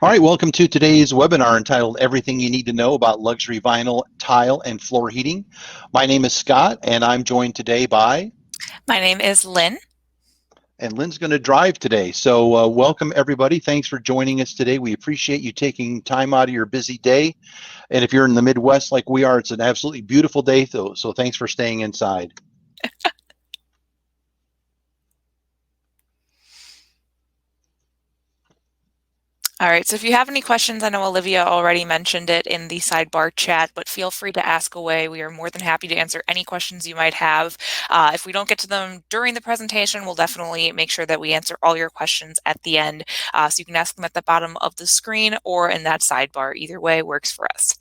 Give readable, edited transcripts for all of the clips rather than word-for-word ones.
All right, welcome to today's webinar entitled Everything You Need to Know About Luxury Vinyl Tile and Floor Heating. My name is Scott, and I'm joined today by... My name is Lynn. And Lynn's going to drive today. So welcome, everybody. Thanks for joining us today. We appreciate you taking time out of your busy day. And if you're in the Midwest like we are, it's an absolutely beautiful day, so thanks for staying inside. All right, so if you have any questions, I know Olivia already mentioned it in the sidebar chat, but feel free to ask away. We are more than happy to answer any questions you might have. If we don't get to them during the presentation, we'll definitely make sure that we answer all your questions at the end. So you can ask them at the bottom of the screen or in that sidebar. Either way works for us.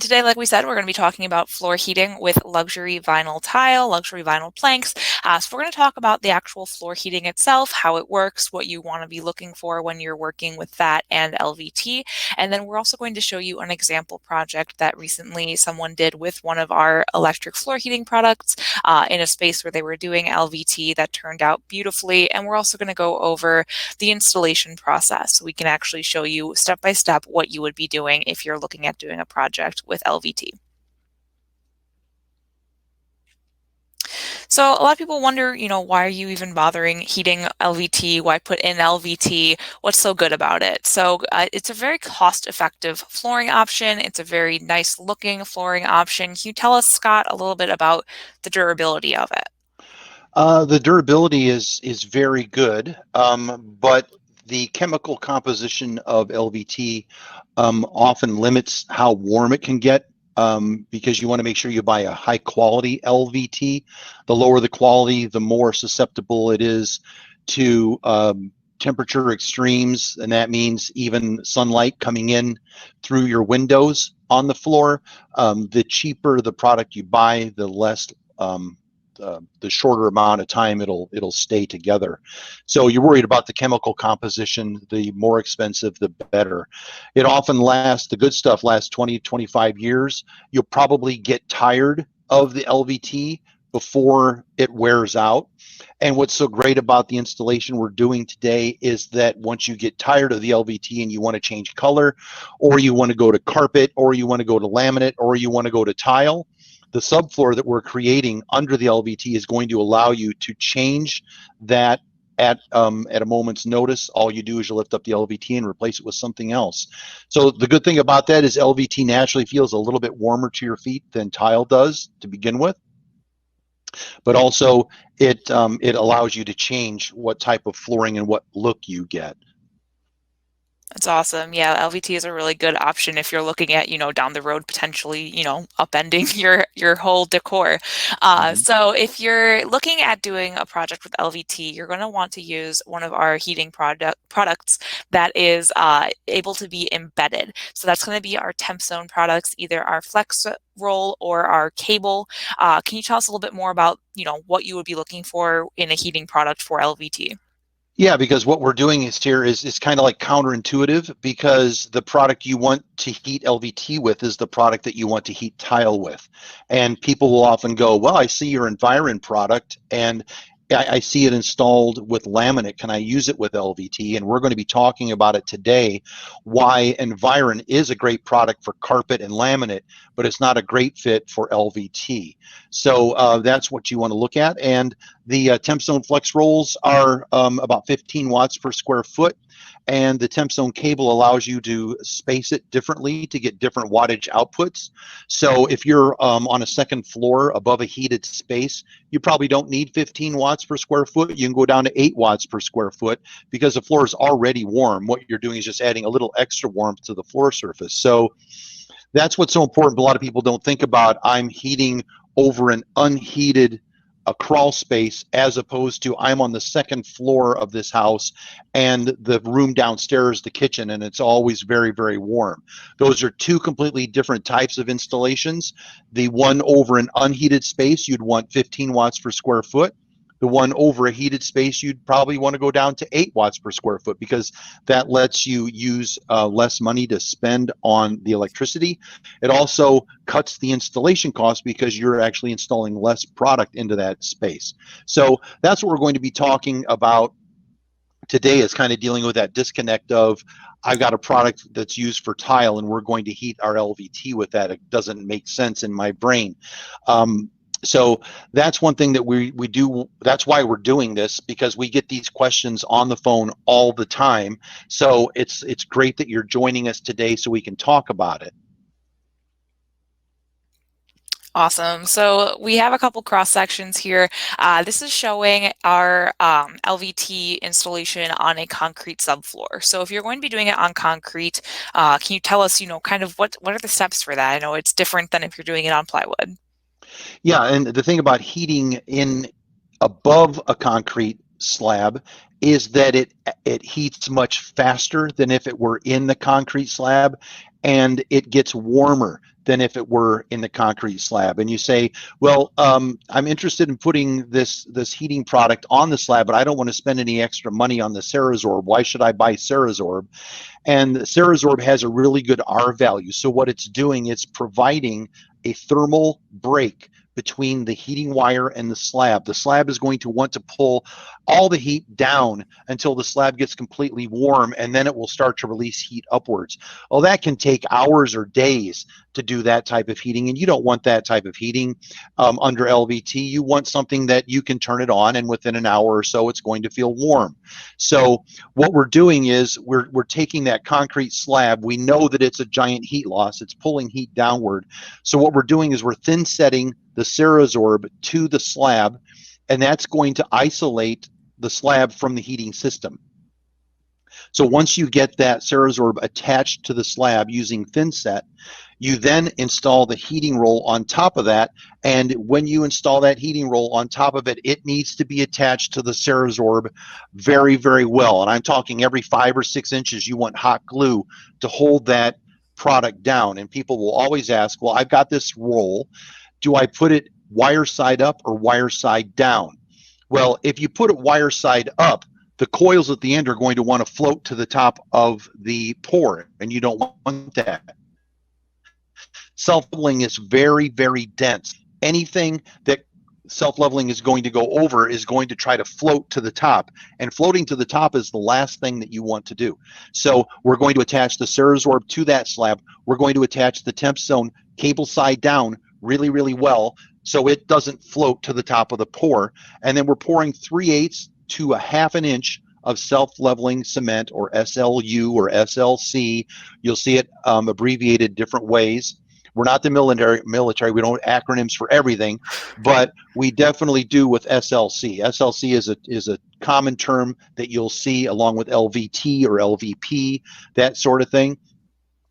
Today, like we said, we're going to be talking about floor heating with luxury vinyl tile, luxury vinyl planks. So we're going to talk about the actual floor heating itself, how it works, what you want to be looking for when you're working with that and LVT. And then we're also going to show you an example project that recently someone did with one of our electric floor heating products in a space where they were doing LVT that turned out beautifully. And we're also going to go over the installation process so we can actually show you step by step what you would be doing if you're looking at doing a project with LVT. So a lot of people wonder, why are you even bothering heating LVT? Why put in LVT? What's so good about it? So it's a very cost-effective flooring option. It's a very nice looking flooring option. Can you tell us, Scott, a little bit about the durability of it? The durability is very good, but the chemical composition of LVT often limits how warm it can get because you want to make sure you buy a high quality LVT. The lower the quality, the more susceptible it is to temperature extremes, and that means even sunlight coming in through your windows on the floor. The cheaper the product you buy, the less the shorter amount of time it'll stay together. So you're worried about the chemical composition. The more expensive, the better. It often lasts, the good stuff lasts 20, 25 years. You'll probably get tired of the LVT before it wears out. And what's so great about the installation we're doing today is that once you get tired of the LVT and you want to change color, or you want to go to carpet, or you want to go to laminate, or you want to go to tile, the subfloor that we're creating under the LVT is going to allow you to change that at a moment's notice. All you do is you lift up the LVT and replace it with something else. So the good thing about that is LVT naturally feels a little bit warmer to your feet than tile does to begin with. But also it allows you to change what type of flooring and what look you get. That's awesome. Yeah, LVT is a really good option if you're looking at, down the road potentially, upending your whole decor. So if you're looking at doing a project with LVT, you're going to want to use one of our heating products that is able to be embedded. So that's going to be our TempZone products, either our Flex Roll or our cable. Can you tell us a little bit more about, what you would be looking for in a heating product for LVT? Yeah, because what we're doing is kind of like counterintuitive, because the product you want to heat LVT with is the product that you want to heat tile with. And people will often go, well, I see your Environ product and I see it installed with laminate. Can I use it with LVT? And we're going to be talking about it today, why Environ is a great product for carpet and laminate, but it's not a great fit for LVT. So that's what you want to look at. And the TempZone Flex Rolls are about 15 watts per square foot. And the TempZone cable allows you to space it differently to get different wattage outputs. So if you're on a second floor above a heated space, you probably don't need 15 watts per square foot. You can go down to 8 watts per square foot because the floor is already warm. What you're doing is just adding a little extra warmth to the floor surface. So that's what's so important. But a lot of people don't think about, I'm heating over an unheated crawl space, as opposed to I'm on the second floor of this house and the room downstairs, the kitchen, and it's always very, very warm. Those are two completely different types of installations. The one over an unheated space, you'd want 15 watts per square foot. The one over a heated space, you'd probably want to go down to 8 watts per square foot, because that lets you use less money to spend on the electricity. It also cuts the installation cost because you're actually installing less product into that space. So that's what we're going to be talking about today is kind of dealing with that disconnect of, I've got a product that's used for tile and we're going to heat our LVT with that. It doesn't make sense in my brain. So that's one thing that we do. That's why we're doing this, because we get these questions on the phone all the time. So it's great that you're joining us today so we can talk about it. Awesome. So we have a couple cross sections here. This is showing our LVT installation on a concrete subfloor. So if you're going to be doing it on concrete, can you tell us, kind of what are the steps for that? I know it's different than if you're doing it on plywood. Yeah, and the thing about heating in above a concrete slab is that it heats much faster than if it were in the concrete slab, and it gets warmer than if it were in the concrete slab. And you say, well, I'm interested in putting this heating product on the slab, but I don't want to spend any extra money on the CeraZorb. Why should I buy CeraZorb? And CeraZorb has a really good R value. So what it's doing, it's providing a thermal break between the heating wire and the slab. The slab is going to want to pull all the heat down until the slab gets completely warm, and then it will start to release heat upwards. Well, that can take hours or days to do that type of heating, and you don't want that type of heating under LVT. You want something that you can turn it on, and within an hour or so, it's going to feel warm. So what we're doing is we're taking that concrete slab. We know that it's a giant heat loss. It's pulling heat downward. So what we're doing is we're thin setting the CeraZorb to the slab, and that's going to isolate the slab from the heating system. So once you get that CeraZorb attached to the slab using thin set, you then install the heating roll on top of that. And when you install that heating roll on top of it, it needs to be attached to the CeraZorb very, very well. And I'm talking every 5 or 6 inches, you want hot glue to hold that product down. And people will always ask, well, I've got this roll. Do I put it wire side up or wire side down? Well, if you put it wire side up, the coils at the end are going to want to float to the top of the pour, and you don't want that. Self-leveling is very, very dense. Anything that self-leveling is going to go over is going to try to float to the top, and floating to the top is the last thing that you want to do. So we're going to attach the CeraZorb to that slab. We're going to attach the TempZone cable side down really, really well so it doesn't float to the top of the pour. And then we're pouring 3/8 to 1/2 an inch of self-leveling cement, or SLU or SLC. You'll see it abbreviated different ways. We're not the military. We don't have acronyms for everything, but we definitely do with SLC. SLC is a common term that you'll see along with LVT or LVP, that sort of thing.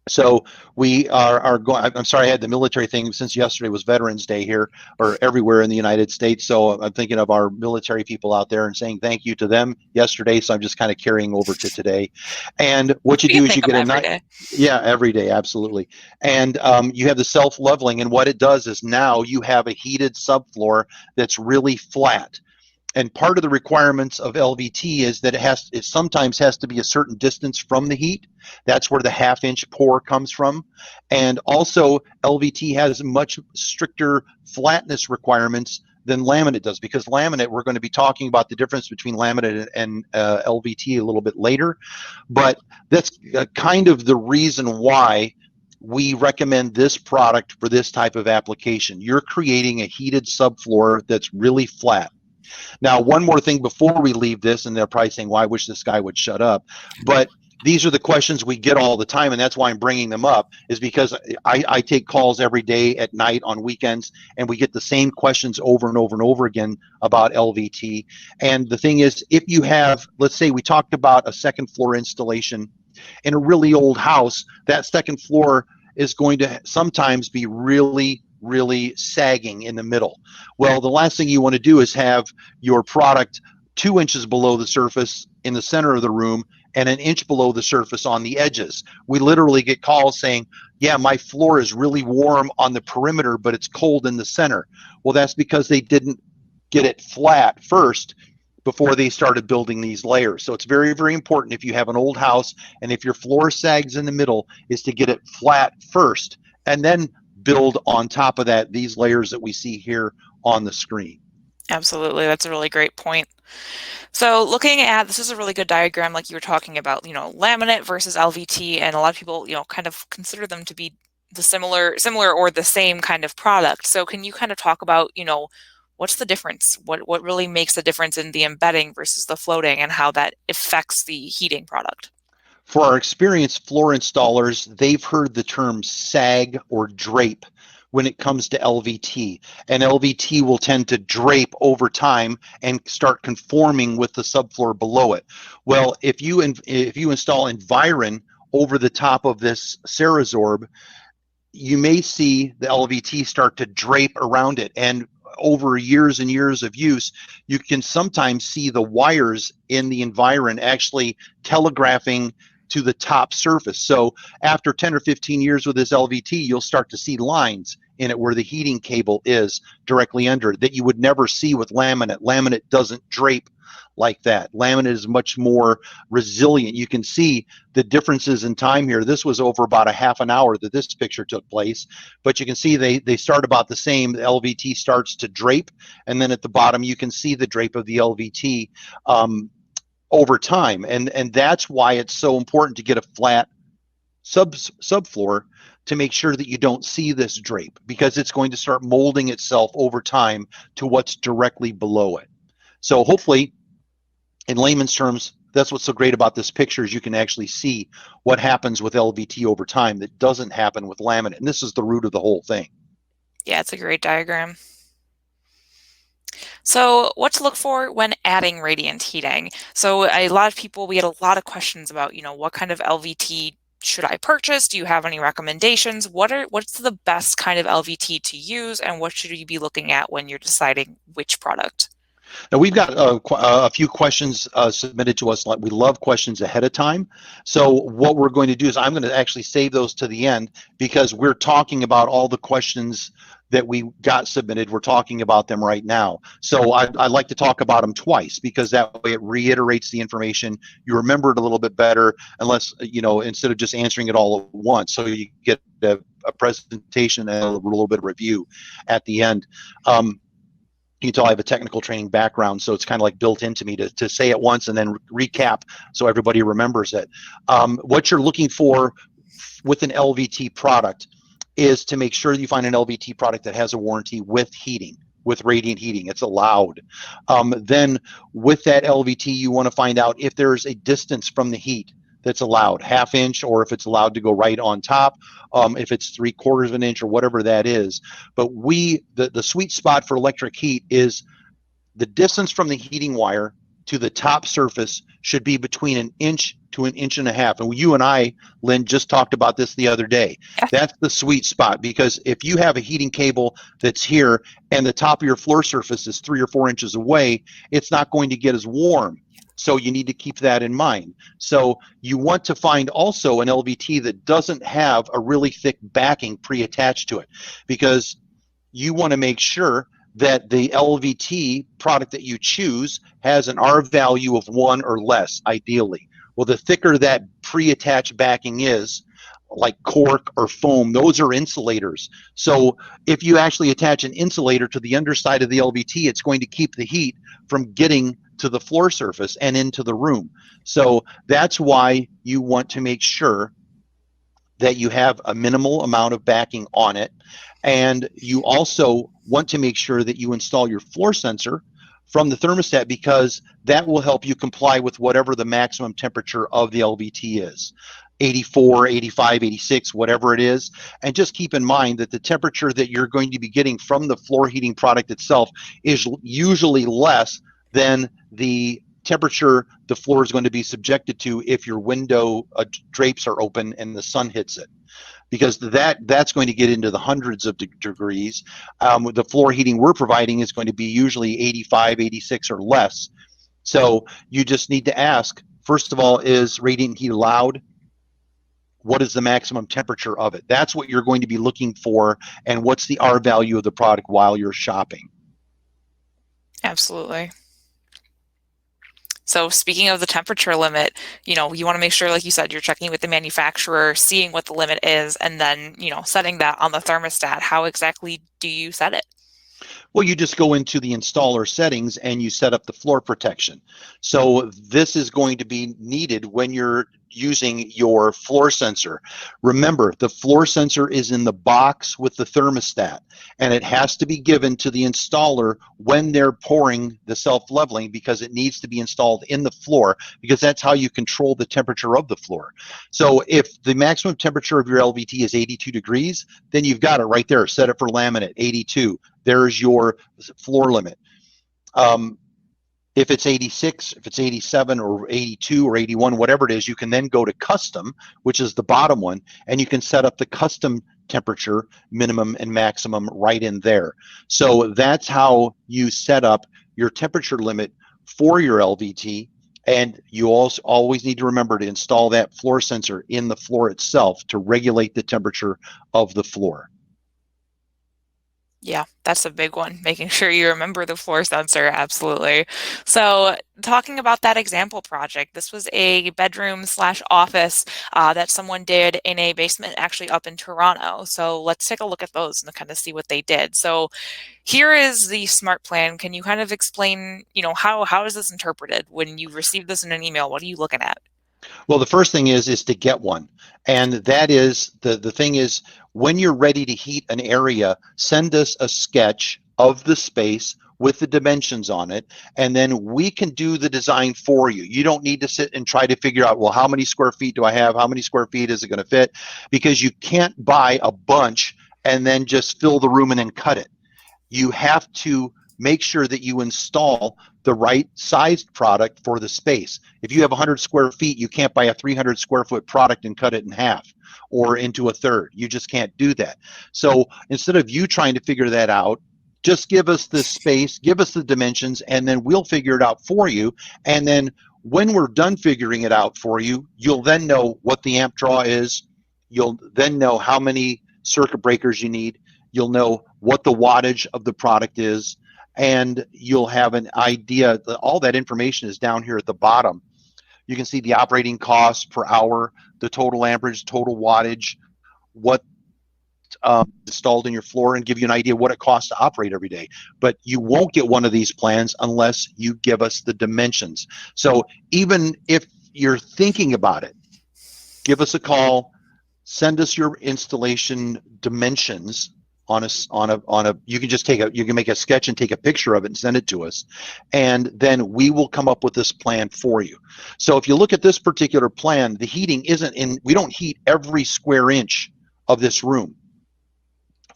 So we are going. I'm sorry, I had the military thing since yesterday was Veterans Day here or everywhere in the United States. So I'm thinking of our military people out there and saying thank you to them yesterday. So I'm just kind of carrying over to today. And what you do is you get a nice, yeah, every day, absolutely. And you have the self-leveling, and what it does is now you have a heated subfloor that's really flat. And part of the requirements of LVT is that it sometimes has to be a certain distance from the heat. That's where the 1/2 inch pour comes from. And also LVT has much stricter flatness requirements than laminate does, because laminate, we're going to be talking about the difference between laminate and LVT a little bit later. But that's kind of the reason why we recommend this product for this type of application. You're creating a heated subfloor that's really flat. Now, one more thing before we leave this, and they're probably saying, well, I wish this guy would shut up. But these are the questions we get all the time, and that's why I'm bringing them up, is because I take calls every day at night on weekends, and we get the same questions over and over and over again about LVT. And the thing is, if you have, let's say we talked about a second floor installation in a really old house, that second floor is going to sometimes be really sagging in the middle. Well, the last thing you want to do is have your product 2 inches below the surface in the center of the room and 1 inch below the surface on the edges. We literally get calls saying, yeah, my floor is really warm on the perimeter, but it's cold in the center. Well, that's because they didn't get it flat first before they started building these layers. So it's very, very important, if you have an old house and if your floor sags in the middle, is to get it flat first and then build on top of that these layers that we see here on the screen. Absolutely. That's a really great point. So looking at, this is a really good diagram like you were talking about, laminate versus LVT, and a lot of people, kind of consider them to be the similar or the same kind of product. So can you kind of talk about, what's the difference? What really makes the difference in the embedding versus the floating and how that affects the heating product? For our experienced floor installers, they've heard the term sag or drape when it comes to LVT. And LVT will tend to drape over time and start conforming with the subfloor below it. Well, if you install Environ over the top of this CeraZorb, you may see the LVT start to drape around it. And over years and years of use, you can sometimes see the wires in the Environ actually telegraphing to the top surface. So after 10 or 15 years with this LVT, you'll start to see lines in it where the heating cable is directly under that you would never see with laminate. Laminate doesn't drape like that. Laminate is much more resilient. You can see the differences in time here. This was over about a half an hour that this picture took place, but you can see they start about the same. The LVT starts to drape, and then at the bottom you can see the drape of the LVT over time, and that's why it's so important to get a flat subfloor to make sure that you don't see this drape, because it's going to start molding itself over time to what's directly below it. So hopefully, in layman's terms, that's what's so great about this picture, is you can actually see what happens with LVT over time that doesn't happen with laminate. And this is the root of the whole thing. Yeah, it's a great diagram. So what to look for when adding radiant heating? So a lot of people, we get a lot of questions about, what kind of LVT should I purchase? Do you have any recommendations? What's the best kind of LVT to use, and what should you be looking at when you're deciding which product? Now, we've got a few questions submitted to us. We love questions ahead of time. So what we're going to do is I'm going to actually save those to the end, because we're talking about all the questions that we got submitted. We're talking about them right now. So I like to talk about them twice, because that way it reiterates the information. You remember it a little bit better, unless, instead of just answering it all at once. So you get a presentation and a little bit of review at the end. You can tell I have a technical training background, so it's kind of like built into me to say it once and then recap so everybody remembers it. What you're looking for with an LVT product is to make sure you find an LVT product that has a warranty with heating, with radiant heating. It's allowed. Then with that LVT, you want to find out if there's a distance from the heat that's allowed, ½ inch, or if it's allowed to go right on top, if it's 3/4 of an inch or whatever that is. But the sweet spot for electric heat is the distance from the heating wire to the top surface should be between 1 inch to 1.5 inches. And you and I, Lynn, just talked about this the other day. Yeah. That's the sweet spot, because if you have a heating cable that's here and the top of your floor surface is 3 or 4 inches away, it's not going to get as warm. So you need to keep that in mind. So you want to find also an LVT that doesn't have a really thick backing pre-attached to it, because you want to make sure that the LVT product that you choose has an R value of 1 or less, ideally. Well, the thicker that pre-attached backing is, like cork or foam, those are insulators. So if you actually attach an insulator to the underside of the LVT, it's going to keep the heat from getting to the floor surface and into the room. So that's why you want to make sure that you have a minimal amount of backing on it. And you also want to make sure that you install your floor sensor from the thermostat, because that will help you comply with whatever the maximum temperature of the LVT is. 84, 85, 86, whatever it is. And just keep in mind that the temperature that you're going to be getting from the floor heating product itself is usually less than the temperature the floor is going to be subjected to if your window drapes are open and the sun hits it, because that's going to get into the hundreds of degrees. The floor heating we're providing is going to be usually 85, 86 or less. So you just need to ask, first of all, is radiant heat allowed? What is the maximum temperature of it? That's what you're going to be looking for, and what's the R value of the product while you're shopping. Absolutely. So speaking of the temperature limit, you want to make sure, like you said, you're checking with the manufacturer, seeing what the limit is, and then, setting that on the thermostat. How exactly do you set it? Well, you just go into the installer settings and you set up the floor protection. So this is going to be needed when you're using your floor sensor. Remember, the floor sensor is in the box with the thermostat, and it has to be given to the installer when they're pouring the self-leveling, because it needs to be installed in the floor, because that's how you control the temperature of the floor. So if the maximum temperature of your LVT is 82 degrees, then you've got it right there. Set it for laminate, 82. There's your floor limit. If it's 86, if it's 87 or 82 or 81, whatever it is, you can then go to custom, which is the bottom one, and you can set up the custom temperature minimum and maximum right in there. So that's how you set up your temperature limit for your LVT. And you also always need to remember to install that floor sensor in the floor itself to regulate the temperature of the floor. Yeah, that's a big one, making sure you remember the floor sensor, absolutely. So talking about that example project, this was a bedroom slash office that someone did in a basement actually up in Toronto. So let's take a look at those and kind of see what they did. So here is the SmartPlan. Can you kind of explain, how is this interpreted when you receive this in an email? What are you looking at? Well, the first thing is to get one. And that is, the thing is, when you're ready to heat an area, send us a sketch of the space with the dimensions on it, and then we can do the design for you. You don't need to sit and try to figure out, well, how many square feet do I have? How many square feet is it going to fit? Because you can't buy a bunch and then just fill the room and then cut it. You have to make sure that you install the right sized product for the space. If you have 100 square feet, you can't buy a 300 square foot product and cut it in half or into a third. You just can't do that. So instead of you trying to figure that out, just give us the space, give us the dimensions, and then we'll figure it out for you. And then when we're done figuring it out for you, you'll then know what the amp draw is. You'll then know how many circuit breakers you need. You'll know what the wattage of the product is, and you'll have an idea. All that information is down here at the bottom. You can see the operating costs per hour, the total amperage, total wattage, what installed in your floor, and give you an idea what it costs to operate every day. But you won't get one of these plans unless you give us the dimensions. So even if you're thinking about it, give us a call, send us your installation dimensions on a you can just you can make a sketch and take a picture of it and send it to us, and then we will come up with this plan for you. So if you look at this particular plan, the heating isn't in, we don't heat every square inch of this room.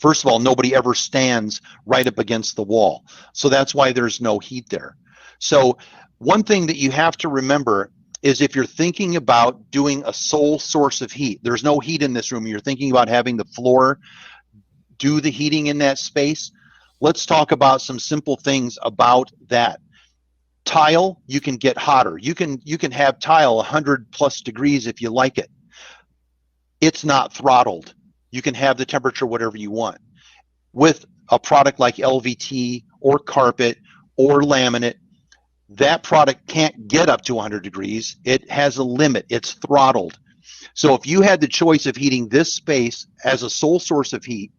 First of all, nobody ever stands right up against the wall, so that's why there's no heat there. So one thing that you have to remember is, if you're thinking about doing a sole source of heat, there's no heat in this room, you're thinking about having the floor do the heating in that space, let's talk about some simple things about that. Tile, you can get hotter. You can have tile 100 plus degrees if you like it. It's not throttled. You can have the temperature whatever you want. With a product like LVT or carpet or laminate, that product can't get up to 100 degrees. It has a limit. It's throttled. So if you had the choice of heating this space as a sole source of heat,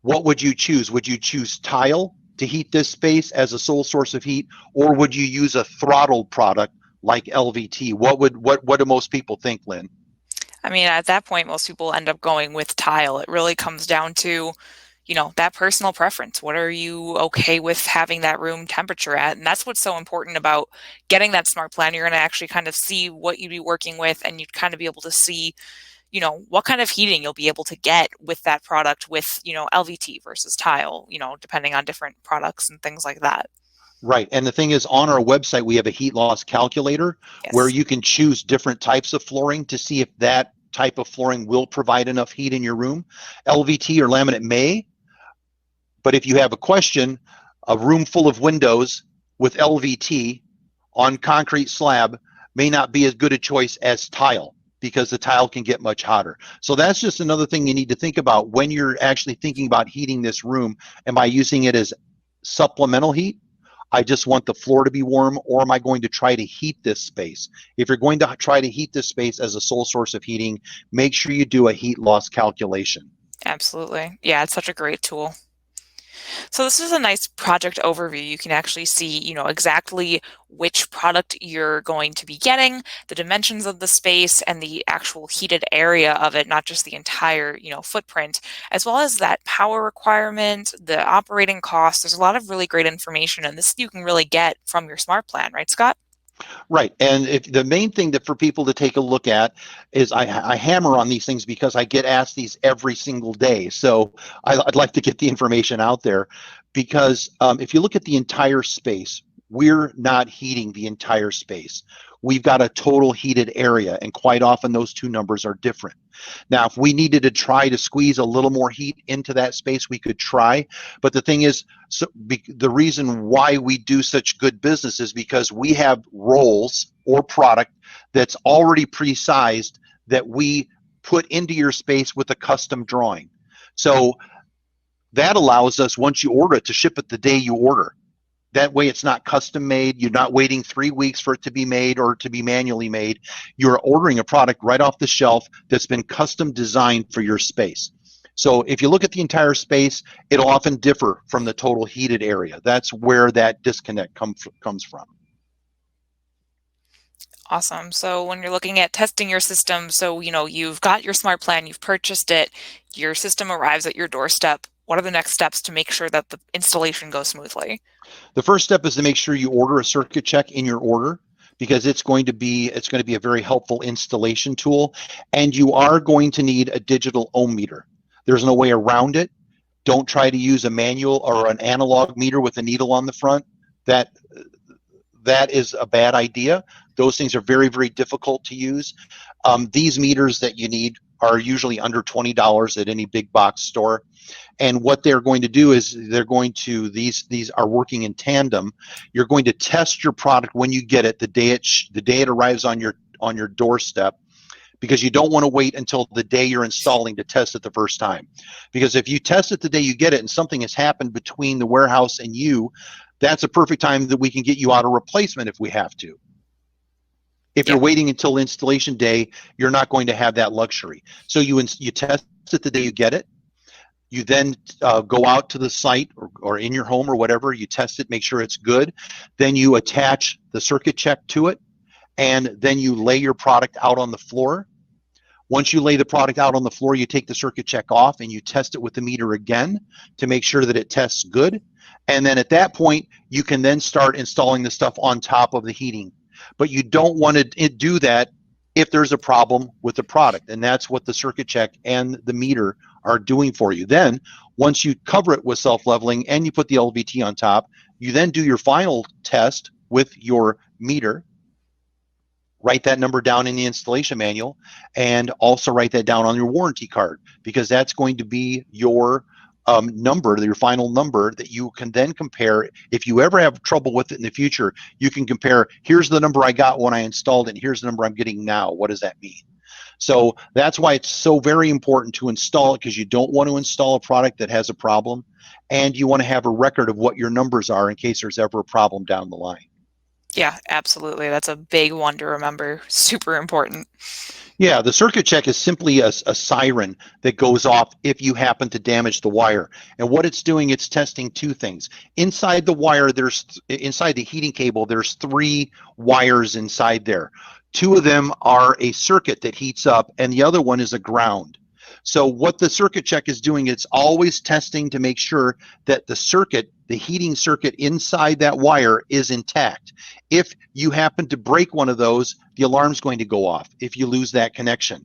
what would you choose? Would you choose tile to heat this space as a sole source of heat, or would you use a throttled product like LVT? What do most people think, Lynn? I mean, at that point, most people end up going with tile. It really comes down to, that personal preference. What are you okay with having that room temperature at? And that's what's so important about getting that SmartPlan. You're going to actually kind of see what you'd be working with, and you'd kind of be able to see, what kind of heating you'll be able to get with that product with, LVT versus tile, depending on different products and things like that. Right. And the thing is, on our website, we have a heat loss calculator. Yes. Where you can choose different types of flooring to see if that type of flooring will provide enough heat in your room. LVT or laminate may, but if you have a question, a room full of windows with LVT on concrete slab may not be as good a choice as tile, because the tile can get much hotter. So that's just another thing you need to think about when you're actually thinking about heating this room. Am I using it as supplemental heat? I just want the floor to be warm, or am I going to try to heat this space? If you're going to try to heat this space as a sole source of heating, make sure you do a heat loss calculation. Absolutely. Yeah, it's such a great tool. So this is a nice project overview. You can actually see, exactly which product you're going to be getting, the dimensions of the space, and the actual heated area of it, not just the entire, footprint, as well as that power requirement, the operating costs. There's a lot of really great information, and this you can really get from your SmartPlan, right, Scott? Right. And if the main thing that for people to take a look at is I hammer on these things because I get asked these every single day. So I'd like to get the information out there because if you look at the entire space, we're not heating the entire space. We've got a total heated area, and quite often those two numbers are different. Now, if we needed to try to squeeze a little more heat into that space, we could try. But the thing is, the reason why we do such good business is because we have rolls or product that's already pre-sized that we put into your space with a custom drawing. So that allows us, once you order it, to ship it the day you order. That way it's not custom made. You're not waiting 3 weeks for it to be made or to be manually made. You're ordering a product right off the shelf that's been custom designed for your space. So if you look at the entire space, it'll often differ from the total heated area. That's where that disconnect comes from. Awesome. So when you're looking at testing your system, so you've got your SmartPlan, you've purchased it, your system arrives at your doorstep. What are the next steps to make sure that the installation goes smoothly? The first step is to make sure you order a circuit check in your order, because it's going to be a very helpful installation tool, and you are going to need a digital ohm meter. There's no way around it. Don't try to use a manual or an analog meter with a needle on the front. That is a bad idea. Those things are very, very difficult to use. These meters that you need are usually under $20 at any big box store. And what they're going to do is these are working in tandem. You're going to test your product when you get it, the day it arrives on your doorstep, because you don't want to wait until the day you're installing to test it the first time. Because if you test it the day you get it and something has happened between the warehouse and you, that's a perfect time that we can get you out a replacement if we have to. If you're waiting until installation day, you're not going to have that luxury. So you test it the day you get it. You then go out to the site or in your home or whatever, you test it, make sure it's good. Then you attach the circuit check to it, and then you lay your product out on the floor. Once you lay the product out on the floor, you take the circuit check off and you test it with the meter again to make sure that it tests good. And then at that point, you can then start installing the stuff on top of the heating. But you don't want to do that if there's a problem with the product, and that's what the circuit check and the meter are doing for you. Then once you cover it with self-leveling and you put the LVT on top, you then do your final test with your meter. Write that number down in the installation manual, and also write that down on your warranty card, because that's going to be your number, your final number that you can then compare. If you ever have trouble with it in the future, you can compare, here's the number I got when I installed it, and here's the number I'm getting now. What does that mean? So that's why it's so very important to install it, because you don't want to install a product that has a problem, and you want to have a record of what your numbers are in case there's ever a problem down the line. Yeah, absolutely. That's a big one to remember. Super important. Yeah, the circuit check is simply a siren that goes off if you happen to damage the wire. And what it's doing, it's testing two things. Inside the wire, inside the heating cable, there's 3 wires inside there. 2 of them are a circuit that heats up, and the other one is a ground. So what the circuit check is doing, it's always testing to make sure that the heating circuit inside that wire is intact. If you happen to break one of those, the alarm's going to go off if you lose that connection.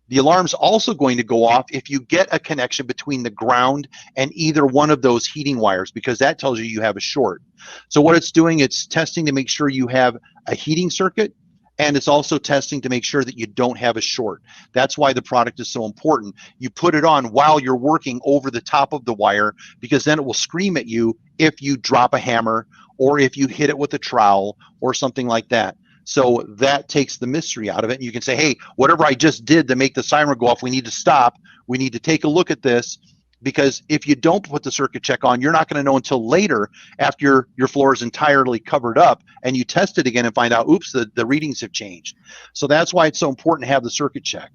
The alarm's also going to go off if you get a connection between the ground and either one of those heating wires, because that tells you have a short. So what it's doing, it's testing to make sure you have a heating circuit, and it's also testing to make sure that you don't have a short. That's why the product is so important. You put it on while you're working over the top of the wire, because then it will scream at you if you drop a hammer or if you hit it with a trowel or something like that. So that takes the mystery out of it. And you can say, hey, whatever I just did to make the siren go off, we need to stop. We need to take a look at this. Because if you don't put the circuit check on, you're not going to know until later, after your floor is entirely covered up, and you test it again and find out, oops, the readings have changed. So that's why it's so important to have the circuit check.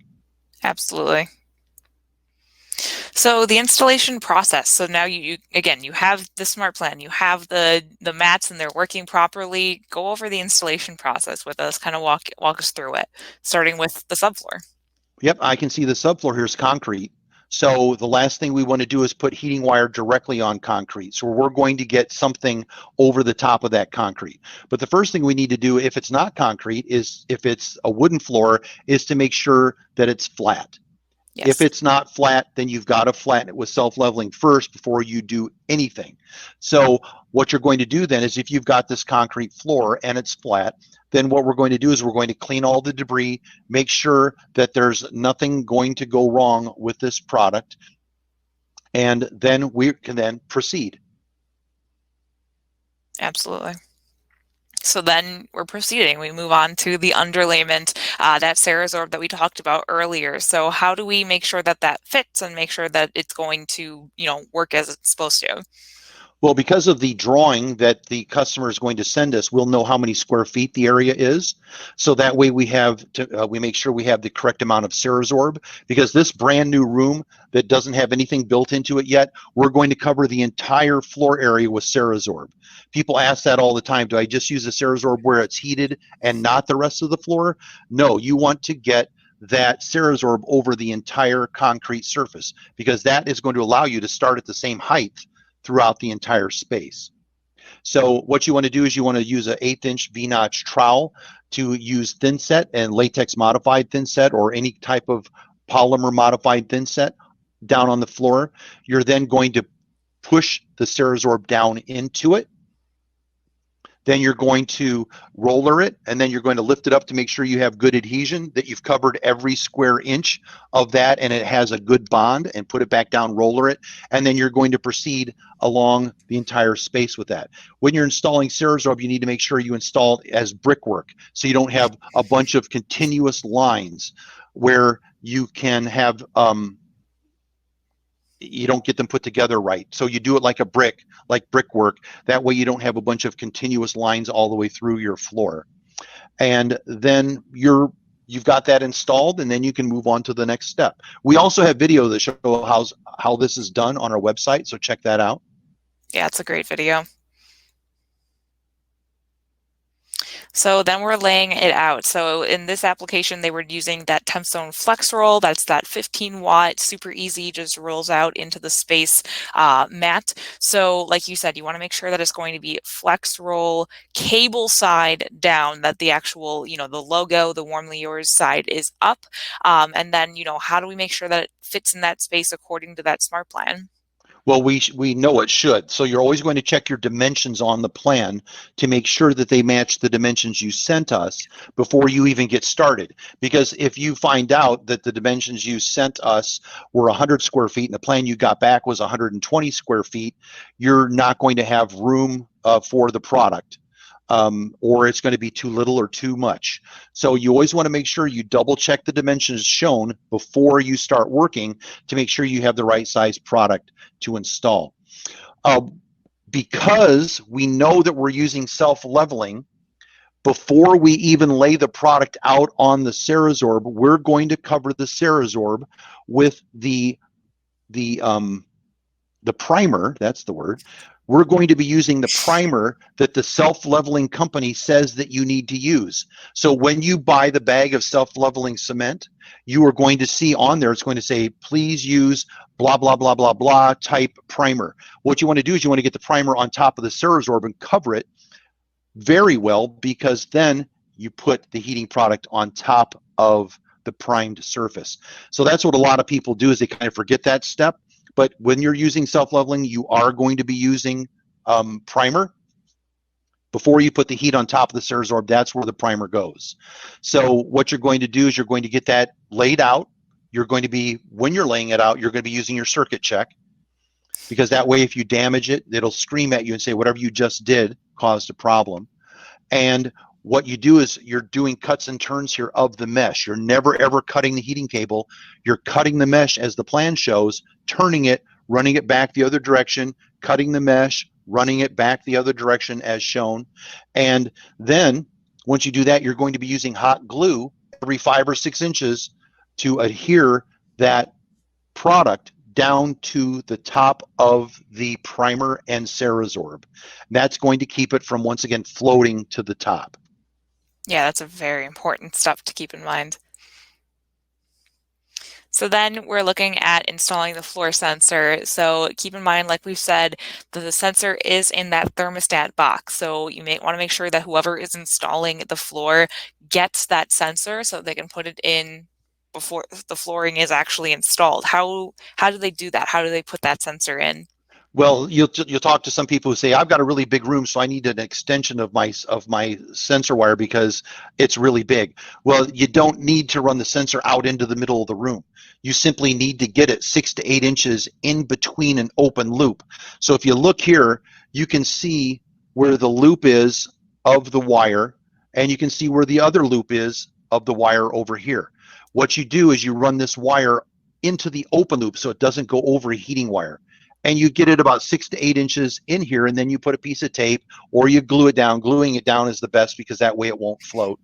Absolutely. So the installation process. So now you again, you have the SmartPlan, you have the mats and they're working properly. Go over the installation process with us, kind of walk us through it, starting with the subfloor. Yep, I can see the subfloor here is concrete. So the last thing we want to do is put heating wire directly on concrete. So we're going to get something over the top of that concrete. But the first thing we need to do, if it's not concrete, is if it's a wooden floor, is to make sure that it's flat. Yes. If it's not flat, then you've got to flatten it with self-leveling first before you do anything. So what you're going to do then is, if you've got this concrete floor and it's flat, then what we're going to do is we're going to clean all the debris, make sure that there's nothing going to go wrong with this product, and then we can then proceed. Absolutely. So then we're proceeding. We move on to the underlayment, that Sarasorb that we talked about earlier. So how do we make sure that that fits and make sure that it's going to, work as it's supposed to? Well, because of the drawing that the customer is going to send us, we'll know how many square feet the area is. So that way we make sure we have the correct amount of CeraZorb, because this brand new room that doesn't have anything built into it yet, we're going to cover the entire floor area with CeraZorb. People ask that all the time. Do I just use the CeraZorb where it's heated and not the rest of the floor? No, you want to get that CeraZorb over the entire concrete surface, because that is going to allow you to start at the same height throughout the entire space. So what you want to do is you want to use an 1/8" V-notch trowel to use thin set and latex modified thin set, or any type of polymer modified thin set, down on the floor. You're then going to push the CeraZorb down into it. Then you're going to roller it, and then you're going to lift it up to make sure you have good adhesion, that you've covered every square inch of that and it has a good bond, and put it back down, roller it, and then you're going to proceed along the entire space with that. When you're installing CeraZorb, you need to make sure you install it as brickwork, so you don't have a bunch of continuous lines where you can have you don't get them put together right. So you do it like a brick, like brickwork. That way you don't have a bunch of continuous lines all the way through your floor. And then you've got that installed, and then you can move on to the next step. We also have video that show how this is done on our website, so check that out. Yeah, it's a great video. So then we're laying it out. So in this application, they were using that TempZone Flex Roll. That's that 15-watt, super easy, just rolls out into the space mat. So like you said, you want to make sure that it's going to be Flex Roll cable side down, that the actual, the logo, the WarmlyYours side is up. And then, how do we make sure that it fits in that space according to that SmartPlan? Well, we know it should. So you're always going to check your dimensions on the plan to make sure that they match the dimensions you sent us before you even get started. Because if you find out that the dimensions you sent us were 100 square feet and the plan you got back was 120 square feet, you're not going to have room for the product. Or it's going to be too little or too much. So you always want to make sure you double check the dimensions shown before you start working, to make sure you have the right size product to install. Because we know that we're using self-leveling, before we even lay the product out on the CeraZorb, we're going to cover the CeraZorb with the primer. That's the word. We're going to be using the primer that the self-leveling company says that you need to use. So when you buy the bag of self-leveling cement, you are going to see on there, it's going to say, please use blah, blah, blah, blah, blah type primer. What you want to do is you want to get the primer on top of the CeraZorb and cover it very well, because then you put the heating product on top of the primed surface. So that's what a lot of people do, is they kind of forget that step. But when you're using self-leveling, you are going to be using primer. Before you put the heat on top of the CeraZorb, that's where the primer goes. So what you're going to do is you're going to get that laid out. You're going to be, when you're laying it out, you're going to be using your circuit check, because that way if you damage it, it'll scream at you and say whatever you just did caused a problem. And what you do is you're doing cuts and turns here of the mesh. You're never ever cutting the heating cable. You're cutting the mesh as the plan shows, turning it, running it back the other direction, cutting the mesh, running it back the other direction as shown. And then once you do that, you're going to be using hot glue every 5 or 6 inches to adhere that product down to the top of the primer and CeraZorb. That's going to keep it from, once again, floating to the top. Yeah, that's a very important step to keep in mind. So then we're looking at installing the floor sensor. So keep in mind, like we've said, that the sensor is in that thermostat box. So you may want to make sure that whoever is installing the floor gets that sensor so they can put it in before the flooring is actually installed. How do they do that? How do they put that sensor in? Well, you'll talk to some people who say, I've got a really big room, so I need an extension of my sensor wire because it's really big. Well, you don't need to run the sensor out into the middle of the room. You simply need to get it 6 to 8 inches in between an open loop. So if you look here, you can see where the loop is of the wire, and you can see where the other loop is of the wire over here. What you do is you run this wire into the open loop so it doesn't go over a heating wire. And you get it about 6 to 8 inches in here, and then you put a piece of tape or you glue it down. Gluing it down is the best because that way it won't float.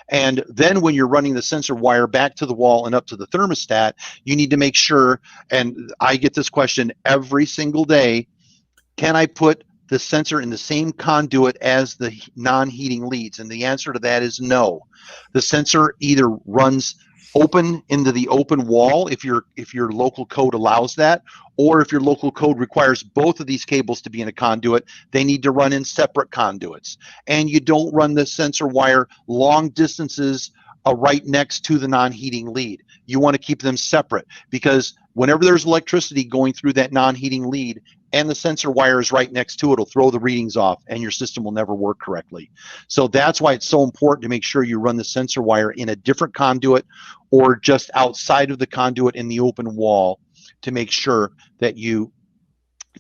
And then when you're running the sensor wire back to the wall and up to the thermostat, you need to make sure, and I get this question every single day, can I put the sensor in the same conduit as the non-heating leads? And the answer to that is no. The sensor either runs open into the open wall if your local code allows that, or if your local code requires both of these cables to be in a conduit, they need to run in separate conduits. And you don't run the sensor wire long distances right next to the non-heating lead. You want to keep them separate because whenever there's electricity going through that non-heating lead and the sensor wire is right next to it, it'll throw the readings off and your system will never work correctly. So that's why it's so important to make sure you run the sensor wire in a different conduit or just outside of the conduit in the open wall to make sure that you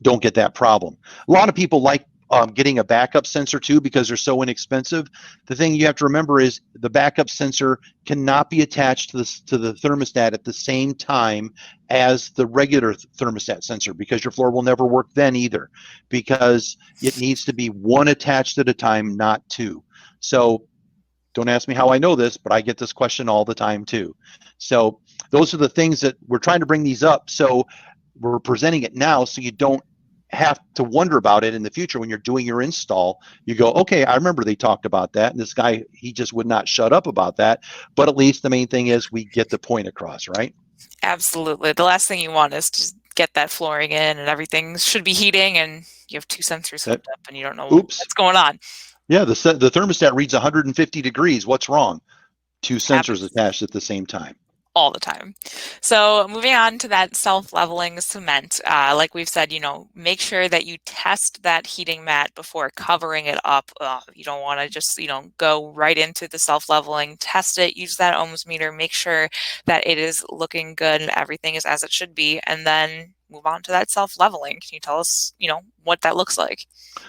don't get that problem. A lot of people like getting a backup sensor too because they're so inexpensive. The thing you have to remember is the backup sensor cannot be attached to the thermostat at the same time as the regular thermostat sensor because your floor will never work then either because it needs to be one attached at a time, not two. So don't ask me how I know this, but I get this question all the time too. So those are the things that we're trying to bring these up. So we're presenting it now so you don't have to wonder about it in the future when you're doing your install. You go, okay, I remember they talked about that, and this guy, he just would not shut up about that. But at least the main thing is we get the point across, right? Absolutely. The last thing you want is to get that flooring in and everything should be heating and you have two sensors hooked up and you don't know what's going on. Yeah, the thermostat reads 150 degrees. What's wrong? Two sensors attached at the same time. All the time. So moving on to that self-leveling cement, like we've said, make sure that you test that heating mat before covering it up. You don't want to just, go right into the self-leveling, test it, use that ohms meter, make sure that it is looking good and everything is as it should be, and then move on to that self-leveling. Can you tell us, what that looks like?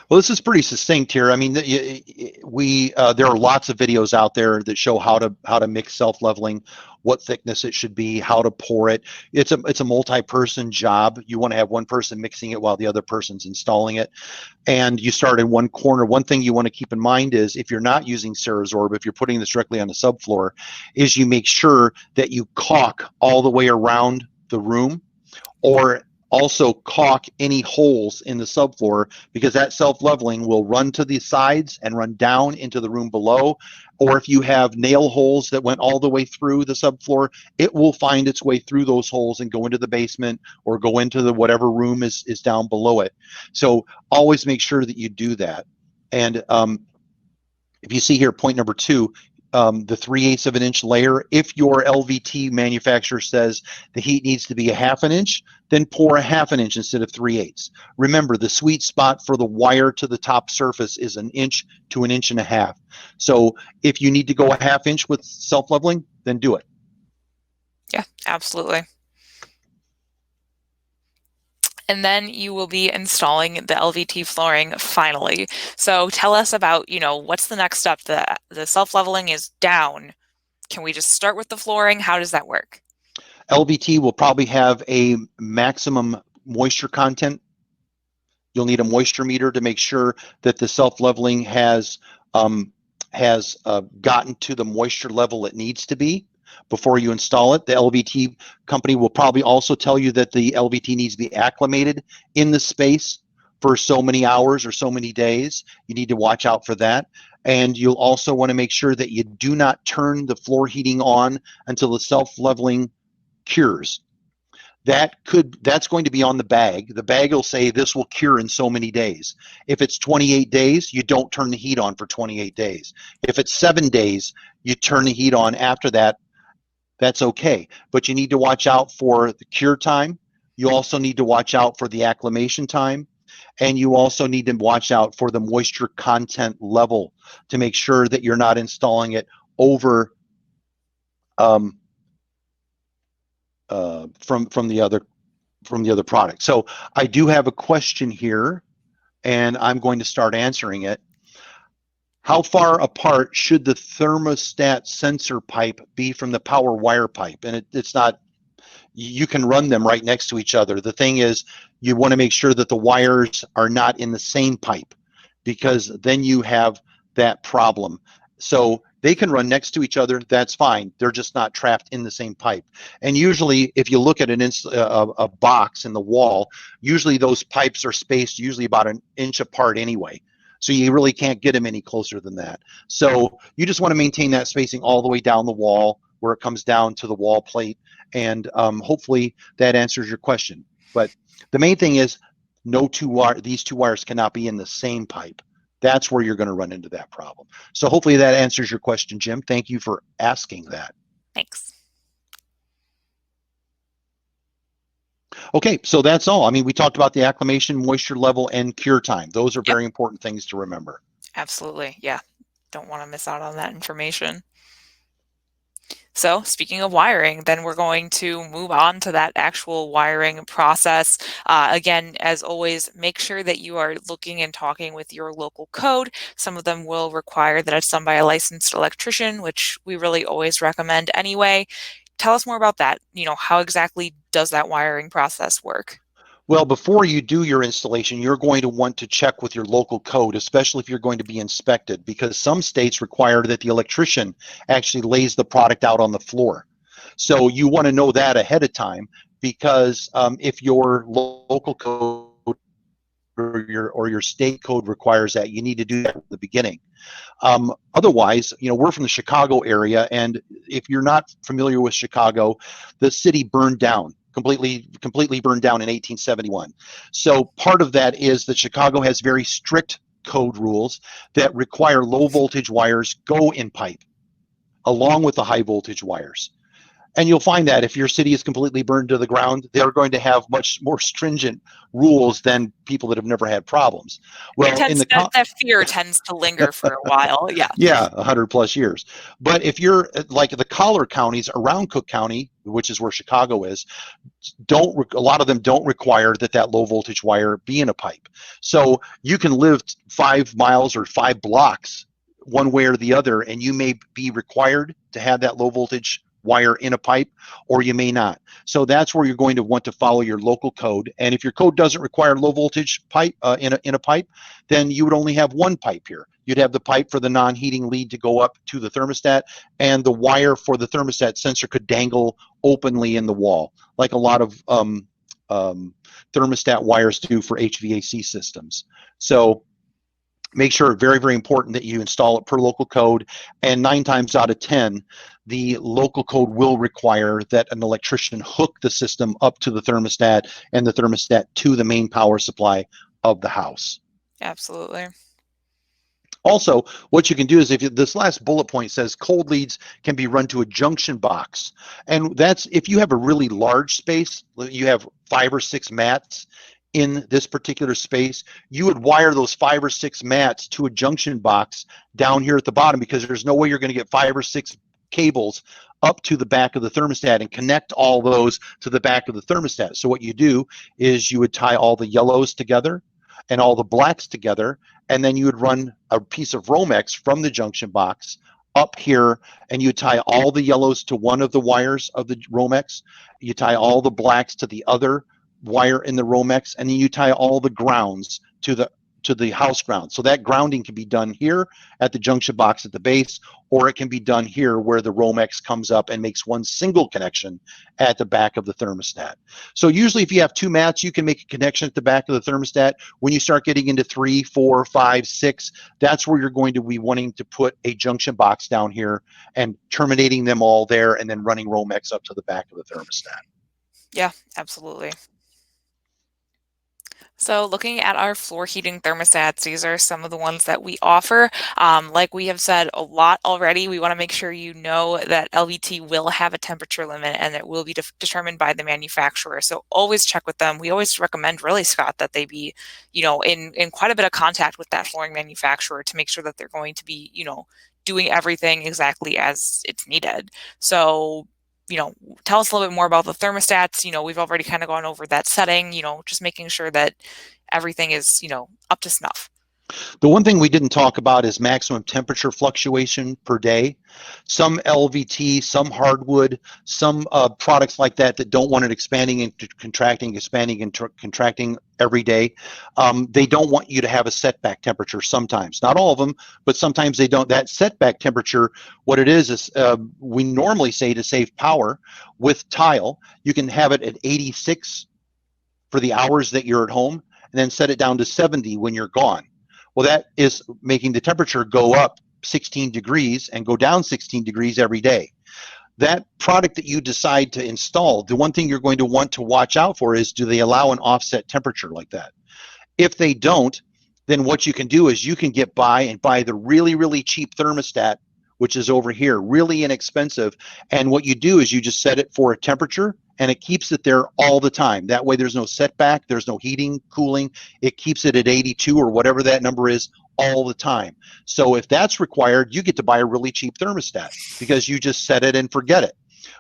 Well, this is pretty succinct here. I mean, there are lots of videos out there that show how to mix self-leveling, what thickness it should be, how to pour it. It's a multi-person job. You want to have one person mixing it while the other person's installing it. And you start in one corner. One thing you want to keep in mind is if you're not using CeraZorb, if you're putting this directly on the subfloor, is you make sure that you caulk all the way around the room, or also caulk any holes in the subfloor, because that self-leveling will run to the sides and run down into the room below. Or if you have nail holes that went all the way through the subfloor, it will find its way through those holes and go into the basement or go into the whatever room is down below it. So always make sure that you do that. And if you see here, point number 2, the 3/8 of an inch layer. If your LVT manufacturer says the heat needs to be a 1/2 inch, then pour a 1/2 inch instead of 3/8. Remember, the sweet spot for the wire to the top surface is 1 inch to 1.5 inches. So if you need to go a 1/2 inch with self-leveling, then do it. Yeah, absolutely. And then you will be installing the LVT flooring finally. So tell us about, what's the next step? The self-leveling is down. Can we just start with the flooring? How does that work? LVT will probably have a maximum moisture content. You'll need a moisture meter to make sure that the self-leveling has gotten to the moisture level it needs to be. before you install it. The LVT company will probably also tell you that the LVT needs to be acclimated in the space for so many hours or so many days. You need to watch out for that. And you'll also want to make sure that you do not turn the floor heating on until the self-leveling cures. That's going to be on the bag. The bag will say this will cure in so many days. If it's 28 days, you don't turn the heat on for 28 days. If it's 7 days, you turn the heat on after that. That's okay. But you need to watch out for the cure time. You also need to watch out for the acclimation time. And you also need to watch out for the moisture content level to make sure that you're not installing it over from the other product. So I do have a question here, and I'm going to start answering it. How far apart should the thermostat sensor pipe be from the power wire pipe? And it's not, you can run them right next to each other. The thing is, you want to make sure that the wires are not in the same pipe, because then you have that problem. So they can run next to each other, that's fine. They're just not trapped in the same pipe. And usually, if you look at a box in the wall, usually those pipes are spaced usually about an inch apart anyway. So you really can't get them any closer than that. So you just want to maintain that spacing all the way down the wall where it comes down to the wall plate. And hopefully that answers your question. But the main thing is these two wires cannot be in the same pipe. That's where you're going to run into that problem. So hopefully that answers your question, Jim. Thank you for asking that. Thanks. Okay, so that's all. I mean, we talked about the acclimation, moisture level, and cure time. Those are very important things to remember. Absolutely. Yeah. Don't want to miss out on that information. So speaking of wiring, then we're going to move on to that actual wiring process. Again, as always, make sure that you are looking and talking with your local code. Some of them will require that it's done by a licensed electrician, which we really always recommend anyway. Tell us more about that. How exactly does that wiring process work? Well, before you do your installation, you're going to want to check with your local code, especially if you're going to be inspected, because some states require that the electrician actually lays the product out on the floor. So you want to know that ahead of time, because if your local code or your state code requires that, you need to do that at the beginning. Otherwise, we're from the Chicago area, and if you're not familiar with Chicago, the city burned down. Completely burned down in 1871. So part of that is that Chicago has very strict code rules that require low voltage wires go in pipe along with the high voltage wires. And you'll find that if your city is completely burned to the ground, they're going to have much more stringent rules than people that have never had problems. Well, that fear tends to linger for a while. Yeah. Yeah, 100+ years. But if you're like the collar counties around Cook County, which is where Chicago is, a lot of them don't require that low voltage wire be in a pipe. So you can live 5 miles or 5 blocks one way or the other, and you may be required to have that low voltage wire in a pipe, or you may not. So that's where you're going to want to follow your local code. And if your code doesn't require low voltage pipe in a pipe, then you would only have one pipe here. You'd have the pipe for the non-heating lead to go up to the thermostat, and the wire for the thermostat sensor could dangle openly in the wall, like a lot of thermostat wires do for HVAC systems. So make sure, very, very important, that you install it per local code. And 9 times out of 10, the local code will require that an electrician hook the system up to the thermostat and the thermostat to the main power supply of the house. Absolutely. Also, what you can do is, this last bullet point says cold leads can be run to a junction box. And that's if you have a really large space, you have 5 or 6 mats in this particular space, you would wire those 5 or 6 mats to a junction box down here at the bottom, because there's no way you're going to get 5 or 6 cables up to the back of the thermostat and connect all those to the back of the thermostat. So what you do is you would tie all the yellows together and all the blacks together, and then you would run a piece of Romex from the junction box up here, and you tie all the yellows to one of the wires of the Romex, you tie all the blacks to the other wire in the Romex, and then you tie all the grounds to the house ground. So that grounding can be done here at the junction box at the base, or it can be done here where the Romex comes up and makes one single connection at the back of the thermostat. So usually if you have two mats, you can make a connection at the back of the thermostat. When you start getting into 3, 4, 5, 6, that's where you're going to be wanting to put a junction box down here and terminating them all there and then running Romex up to the back of the thermostat. Yeah, absolutely. So looking at our floor heating thermostats, these are some of the ones that we offer. Like we have said a lot already, we want to make sure you know that LVT will have a temperature limit and it will be determined by the manufacturer. So always check with them. We always recommend, really, Scott, that they be, in quite a bit of contact with that flooring manufacturer to make sure that they're going to be, doing everything exactly as it's needed. So tell us a little bit more about the thermostats. We've already kind of gone over that setting, just making sure that everything is, up to snuff. The one thing we didn't talk about is maximum temperature fluctuation per day. Some LVT, some hardwood, some products like that don't want it expanding and contracting, expanding and contracting every day. They don't want you to have a setback temperature sometimes. Not all of them, but sometimes they don't. That setback temperature, what it is we normally say to save power with tile, you can have it at 86 for the hours that you're at home and then set it down to 70 when you're gone. Well, that is making the temperature go up 16 degrees and go down 16 degrees every day. That product that you decide to install, the one thing you're going to want to watch out for is, do they allow an offset temperature like that? If they don't, then what you can do is you can get by and buy the really, really cheap thermostat, which is over here, really inexpensive. And what you do is you just set it for a temperature and it keeps it there all the time. That way there's no setback, there's no heating, cooling. It keeps it at 82 or whatever that number is all the time. So if that's required, you get to buy a really cheap thermostat because you just set it and forget it.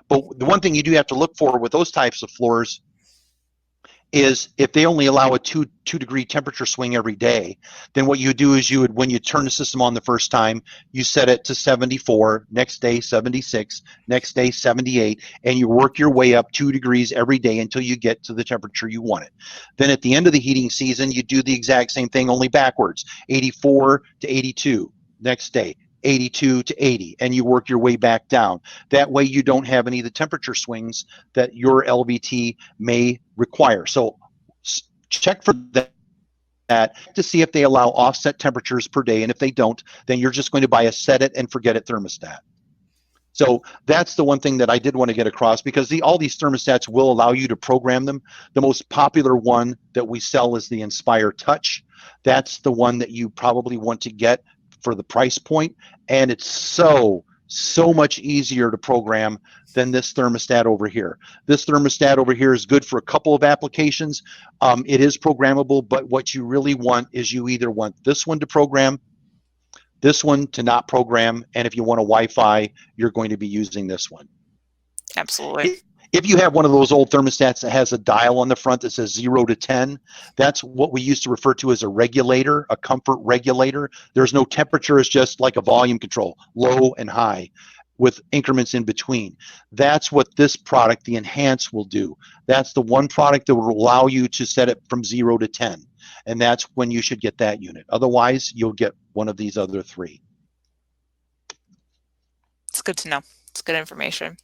But the one thing you do have to look for with those types of floors is if they only allow a two degree temperature swing every day, then what you do is when you turn the system on the first time, you set it to 74, next day 76, next day 78, and you work your way up 2 degrees every day until you get to the temperature you want it. Then at the end of the heating season, you do the exact same thing, only backwards, 84 to 82, next day 82 to 80, and you work your way back down. That way you don't have any of the temperature swings that your LVT may require. So check for that to see if they allow offset temperatures per day, and if they don't, then you're just going to buy a set it and forget it thermostat. So that's the one thing that I did want to get across, because all these thermostats will allow you to program them. The most popular one that we sell is the Inspire Touch. That's the one that you probably want to get for the price point, and it's so much easier to program than this thermostat over here. This thermostat over here is good for a couple of applications. It is programmable, but what you really want is you either want this one to program, this one to not program, and if you want a Wi-Fi, you're going to be using this one. Absolutely. If you have one of those old thermostats that has a dial on the front that says 0 to 10, that's what we used to refer to as a regulator, a comfort regulator. There's no temperature, it's just like a volume control, low and high, with increments in between. That's what this product, the Enhance, will do. That's the one product that will allow you to set it from 0 to 10. And that's when you should get that unit. Otherwise, you'll get one of these other three. It's good to know. It's good information.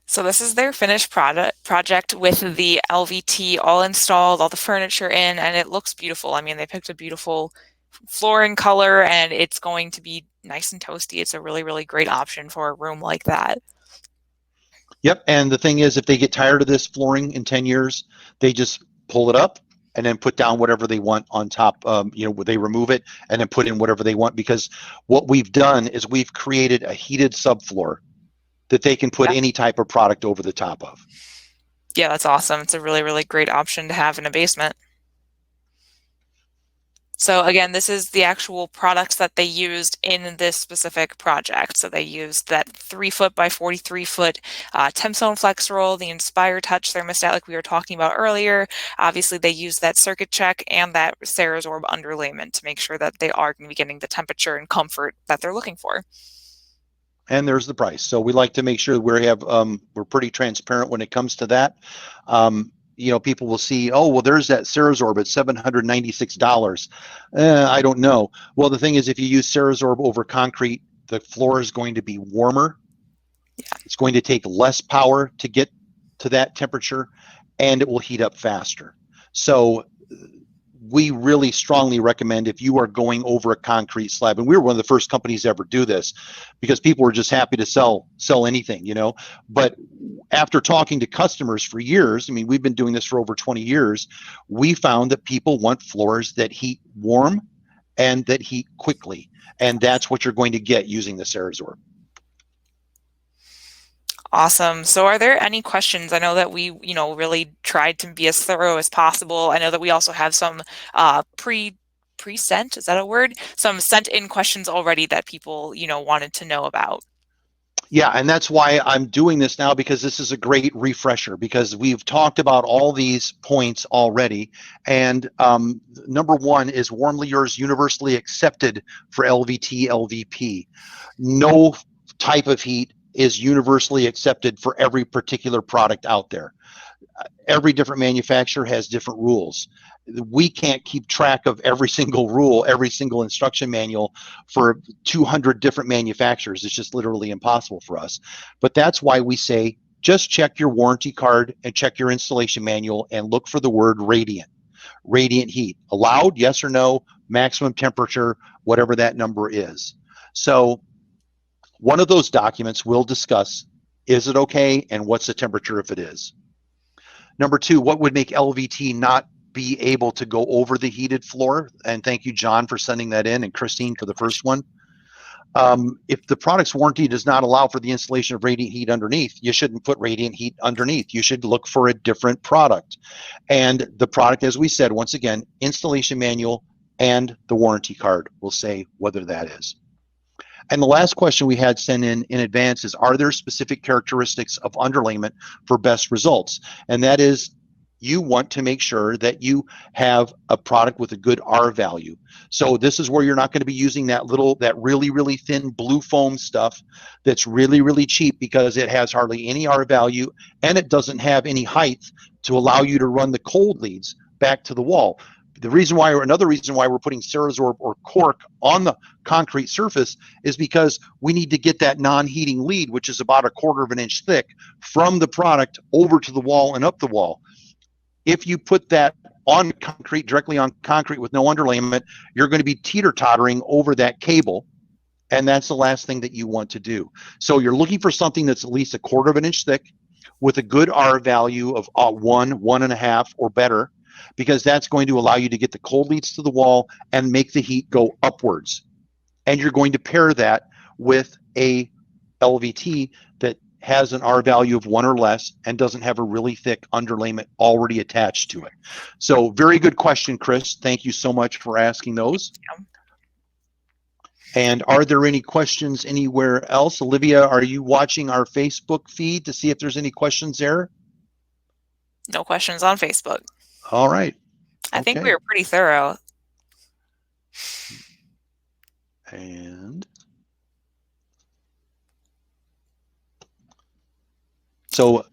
So this is their finished project with the LVT all installed, all the furniture in, and it looks beautiful. I mean, they picked a beautiful flooring color, and it's going to be nice and toasty. It's a really, really great option for a room like that. Yep, and the thing is, if they get tired of this flooring in 10 years, they just pull it up and then put down whatever they want on top. They remove it and then put in whatever they want, because what we've done is we've created a heated subfloor that they can put any type of product over the top of. Yeah, that's awesome. It's a really, really great option to have in a basement. So again, this is the actual products that they used in this specific project. So they used that 3-foot by 43-foot TempZone Flex Roll, the Inspire Touch thermostat like we were talking about earlier. Obviously, they used that circuit check and that CeraZorb underlayment to make sure that they are going to be getting the temperature and comfort that they're looking for. And there's the price. So we like to make sure we're pretty transparent when it comes to that. people will see, oh, well, there's that CeraZorb at $796. I don't know. Well, the thing is, if you use CeraZorb over concrete, the floor is going to be warmer. It's going to take less power to get to that temperature, and it will heat up faster. So we really strongly recommend, if you are going over a concrete slab, and we were one of the first companies to ever do this because people were just happy to sell anything, but after talking to customers for years, I mean, we've been doing this for over 20 years, we found that people want floors that heat warm and that heat quickly, and that's what you're going to get using the Sarasorb. Awesome. So are there any questions? I know that we, really tried to be as thorough as possible. I know that we also have some pre-sent, is that a word? Some sent in questions already that people, wanted to know about. Yeah, and that's why I'm doing this now, because this is a great refresher, because we've talked about all these points already. And number one is WarmlyYours universally accepted for LVT, LVP. No type of heat is universally accepted for every particular product out there. Every different manufacturer has different rules. We can't keep track of every single rule, every single instruction manual for 200 different manufacturers. It's just literally impossible for us. But that's why we say, just check your warranty card and check your installation manual and look for the word radiant. Radiant heat. Allowed, yes or no, maximum temperature, whatever that number is. So one of those documents will discuss, is it okay, and what's the temperature if it is. Number two, what would make LVT not be able to go over the heated floor? And thank you, John, for sending that in, and Christine for the first one. If the product's warranty does not allow for the installation of radiant heat underneath, you shouldn't put radiant heat underneath. You should look for a different product. And the product, as we said, once again, installation manual and the warranty card will say whether that is. And the last question we had sent in advance is, are there specific characteristics of underlayment for best results? And that is, you want to make sure that you have a product with a good R value. So this is where you're not going to be using that really, really thin blue foam stuff that's really, really cheap, because it has hardly any R value and it doesn't have any height to allow you to run the cold leads back to the wall. Another reason why we're putting CeraZorb or cork on the concrete surface is because we need to get that non-heating lead, which is about 1/4 of an inch thick, from the product over to the wall and up the wall. If you put that on concrete, directly on concrete with no underlayment, you're going to be teeter-tottering over that cable, and that's the last thing that you want to do. So you're looking for something that's at least 1/4 of an inch thick with a good R value of 1, 1.5 or better, because that's going to allow you to get the cold leads to the wall and make the heat go upwards. And you're going to pair that with a LVT that has an R value of 1 or less and doesn't have a really thick underlayment already attached to it. So very good question, Chris. Thank you so much for asking those. And are there any questions anywhere else? Olivia, are you watching our Facebook feed to see if there's any questions there? No questions on Facebook. All right. I think we were pretty thorough. And so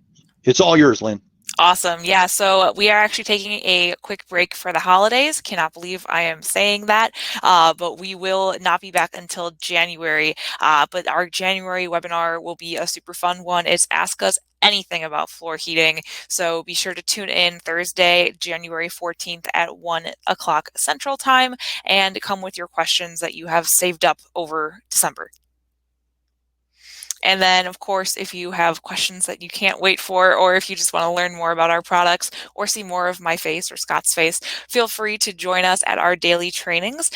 it's all yours, Lynn. Awesome. Yeah, so we are actually taking a quick break for the holidays. Cannot believe I am saying that, but we will not be back until January. But our January webinar will be a super fun one. It's Ask Us Anything About Floor Heating. So be sure to tune in Thursday, January 14th at 1 o'clock Central Time, and come with your questions that you have saved up over December. And then, of course, if you have questions that you can't wait for, or if you just want to learn more about our products or see more of my face or Scott's face, feel free to join us at our daily trainings.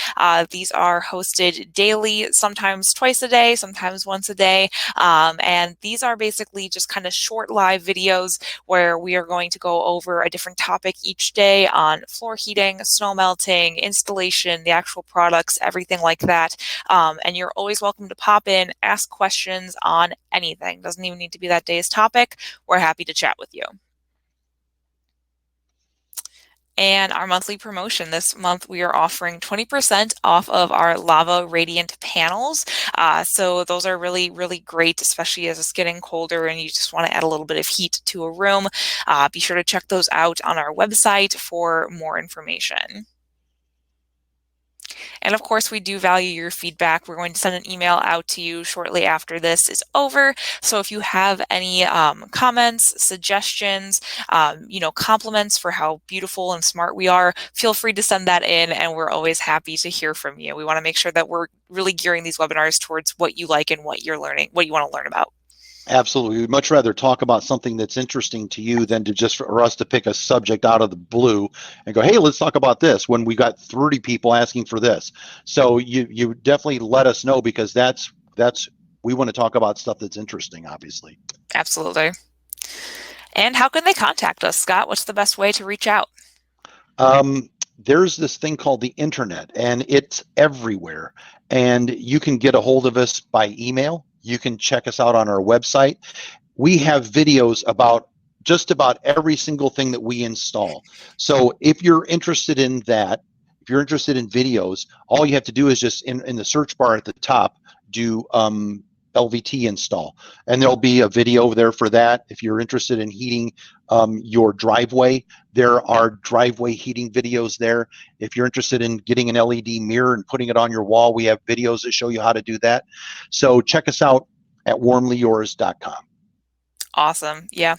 These are hosted daily, sometimes twice a day, sometimes once a day. And these are basically just kind of short live videos where we are going to go over a different topic each day on floor heating, snow melting, installation, the actual products, everything like that. And you're always welcome to pop in, ask questions on anything. Doesn't even need to be that day's topic. We're happy to chat with you. And our monthly promotion this month, we are offering 20% off of our lava radiant panels. So those are really, really great, especially as it's getting colder and you just want to add a little bit of heat to a room. Be sure to check those out on our website for more information. And of course, we do value your feedback. We're going to send an email out to you shortly after this is over. So if you have any comments, suggestions, compliments for how beautiful and smart we are, feel free to send that in, and we're always happy to hear from you. We want to make sure that we're really gearing these webinars towards what you like and what you're learning, what you want to learn about. Absolutely. We'd much rather talk about something that's interesting to you than to just for us to pick a subject out of the blue and go, hey, let's talk about this when we got 30 people asking for this. So you definitely let us know, because that's we want to talk about stuff that's interesting, obviously. Absolutely. And how can they contact us, Scott? What's the best way to reach out? There's this thing called the internet, and it's everywhere. And you can get a hold of us by email. You can check us out on our website. We have videos about just about every single thing that we install. So if you're interested in that, if you're interested in videos, all you have to do is just in the search bar at the top, do LVT install, and there'll be a video there for that. If you're interested in heating your driveway, there are driveway heating videos there. If you're interested in getting an LED mirror and putting it on your wall, we have videos that show you how to do that. So check us out at WarmlyYours.com. Awesome. Yeah.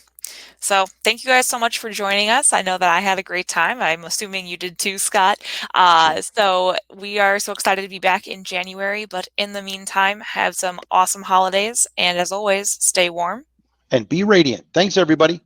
So thank you guys so much for joining us. I know that I had a great time. I'm assuming you did too, Scott. So we are so excited to be back in January. But in the meantime, have some awesome holidays. And as always, stay warm. And be radiant. Thanks, everybody.